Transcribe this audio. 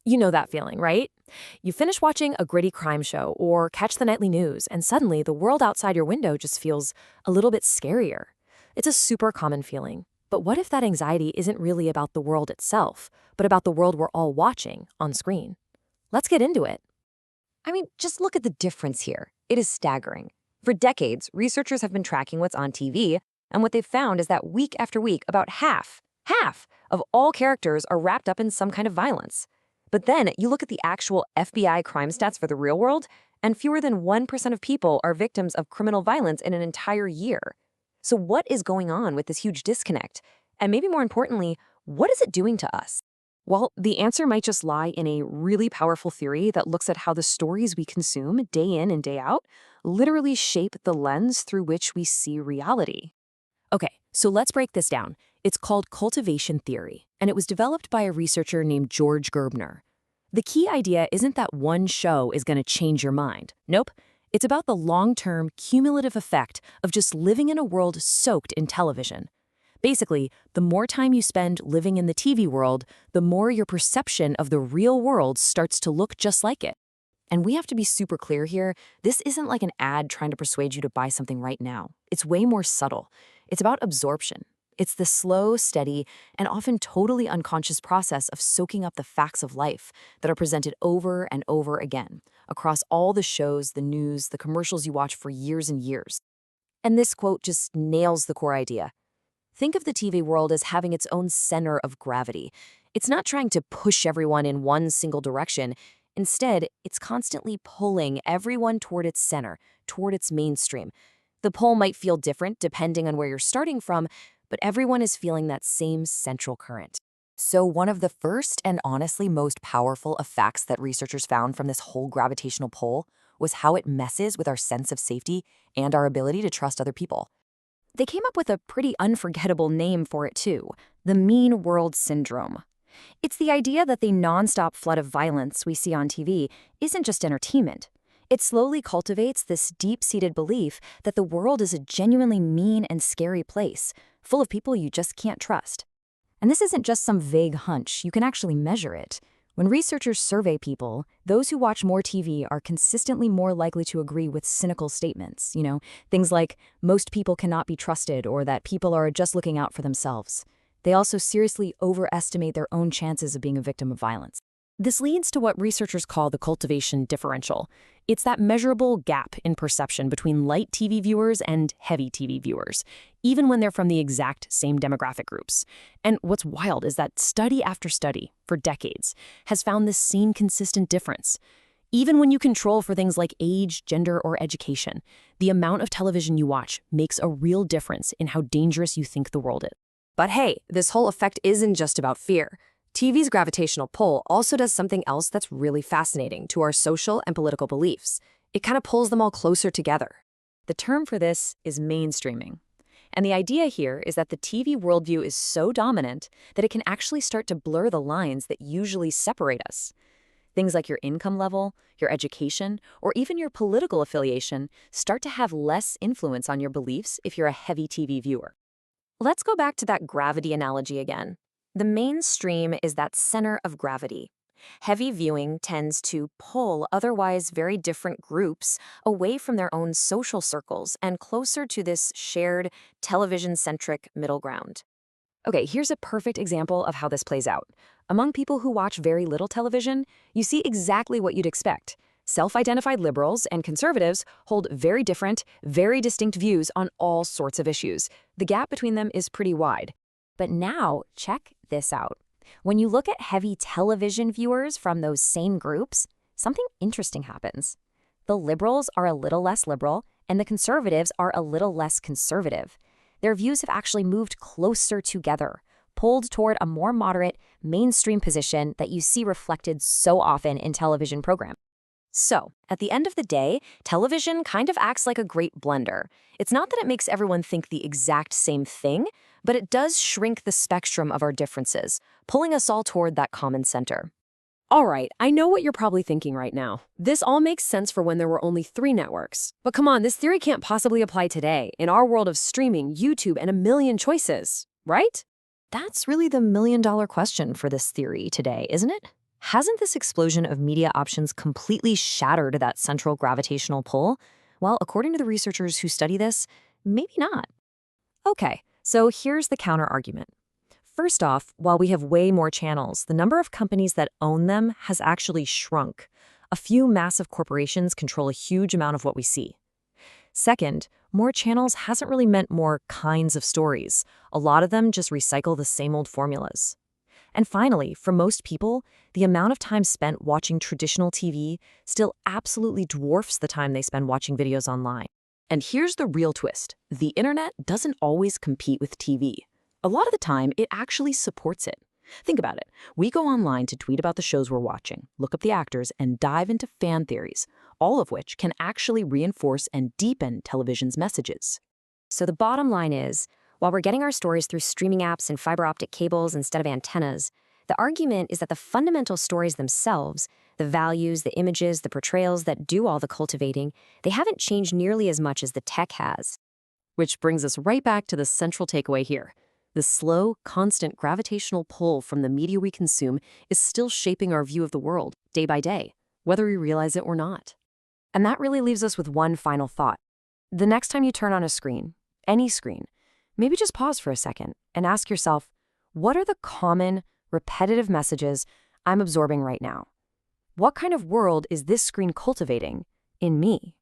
You know that feeling, right? You finish watching a gritty crime show or catch the nightly news, and suddenly the world outside your window just feels a little bit scarier. It's a super common feeling. But what if that anxiety isn't really about the world itself, but about the world we're all watching on screen? Let's get into it. I mean, just look at the difference here. It is staggering. For decades, researchers have been tracking what's on TV, and what they've found is that week after week, about half of all characters are wrapped up in some kind of violence. But then you look at the actual FBI crime stats for the real world, and fewer than 1% of people are victims of criminal violence in an entire year. So what is going on with this huge disconnect? And maybe more importantly, what is it doing to us? Well, the answer might just lie in a really powerful theory that looks at how the stories we consume day in and day out literally shape the lens through which we see reality. Okay, so let's break this down. It's called cultivation theory, and it was developed by a researcher named George Gerbner. The key idea isn't that one show is going to change your mind. Nope. It's about the long-term cumulative effect of just living in a world soaked in television. Basically, the more time you spend living in the TV world, the more your perception of the real world starts to look just like it. And we have to be super clear here, this isn't like an ad trying to persuade you to buy something right now. It's way more subtle. It's about absorption. It's the slow, steady, and often totally unconscious process of soaking up the facts of life that are presented over and over again, across all the shows, the news, the commercials you watch for years and years. And this quote just nails the core idea. Think of the TV world as having its own center of gravity. It's not trying to push everyone in one single direction. Instead, it's constantly pulling everyone toward its center, toward its mainstream. The pull might feel different depending on where you're starting from, but everyone is feeling that same central current. So one of the first and honestly most powerful effects that researchers found from this whole gravitational pull was how it messes with our sense of safety and our ability to trust other people. They came up with a pretty unforgettable name for it too, the mean world syndrome. It's the idea that the nonstop flood of violence we see on TV isn't just entertainment. It slowly cultivates this deep-seated belief that the world is a genuinely mean and scary place, full of people you just can't trust. And this isn't just some vague hunch, you can actually measure it. When researchers survey people, those who watch more TV are consistently more likely to agree with cynical statements, things like, most people cannot be trusted, or that people are just looking out for themselves. They also seriously overestimate their own chances of being a victim of violence. This leads to what researchers call the cultivation differential. It's that measurable gap in perception between light TV viewers and heavy TV viewers, even when they're from the exact same demographic groups. And what's wild is that study after study, for decades, has found this same consistent difference. Even when you control for things like age, gender, or education, the amount of television you watch makes a real difference in how dangerous you think the world is. But hey, this whole effect isn't just about fear. TV's gravitational pull also does something else that's really fascinating to our social and political beliefs. It kind of pulls them all closer together. The term for this is mainstreaming. And the idea here is that the TV worldview is so dominant that it can actually start to blur the lines that usually separate us. Things like your income level, your education, or even your political affiliation start to have less influence on your beliefs if you're a heavy TV viewer. Let's go back to that gravity analogy again. The mainstream is that center of gravity. Heavy viewing tends to pull otherwise very different groups away from their own social circles and closer to this shared television-centric middle ground. Okay, here's a perfect example of how this plays out. Among people who watch very little television, you see exactly what you'd expect. Self-identified liberals and conservatives hold very different, very distinct views on all sorts of issues. The gap between them is pretty wide. But now, check this out. When you look at heavy television viewers from those same groups, something interesting happens. The liberals are a little less liberal, and the conservatives are a little less conservative. Their views have actually moved closer together, pulled toward a more moderate, mainstream position that you see reflected so often in television programs. So, at the end of the day, television kind of acts like a great blender. It's not that it makes everyone think the exact same thing, but it does shrink the spectrum of our differences, pulling us all toward that common center. All right, I know what you're probably thinking right now. This all makes sense for when there were only 3 networks. But come on, this theory can't possibly apply today, in our world of streaming, YouTube, and a million choices, right? That's really the million-dollar question for this theory today, isn't it? Hasn't this explosion of media options completely shattered that central gravitational pull? Well, according to the researchers who study this, maybe not. Okay, so here's the counter argument. First off, while we have way more channels, the number of companies that own them has actually shrunk. A few massive corporations control a huge amount of what we see. Second, more channels hasn't really meant more kinds of stories. A lot of them just recycle the same old formulas. And finally, for most people, the amount of time spent watching traditional TV still absolutely dwarfs the time they spend watching videos online. And here's the real twist. The internet doesn't always compete with TV. A lot of the time, it actually supports it. Think about it. We go online to tweet about the shows we're watching, look up the actors, and dive into fan theories, all of which can actually reinforce and deepen television's messages. So the bottom line is, while we're getting our stories through streaming apps and fiber optic cables instead of antennas, the argument is that the fundamental stories themselves, the values, the images, the portrayals that do all the cultivating, they haven't changed nearly as much as the tech has. Which brings us right back to the central takeaway here. The slow, constant gravitational pull from the media we consume is still shaping our view of the world day by day, whether we realize it or not. And that really leaves us with one final thought. The next time you turn on a screen, any screen, maybe just pause for a second and ask yourself, what are the common, repetitive messages I'm absorbing right now? What kind of world is this screen cultivating in me?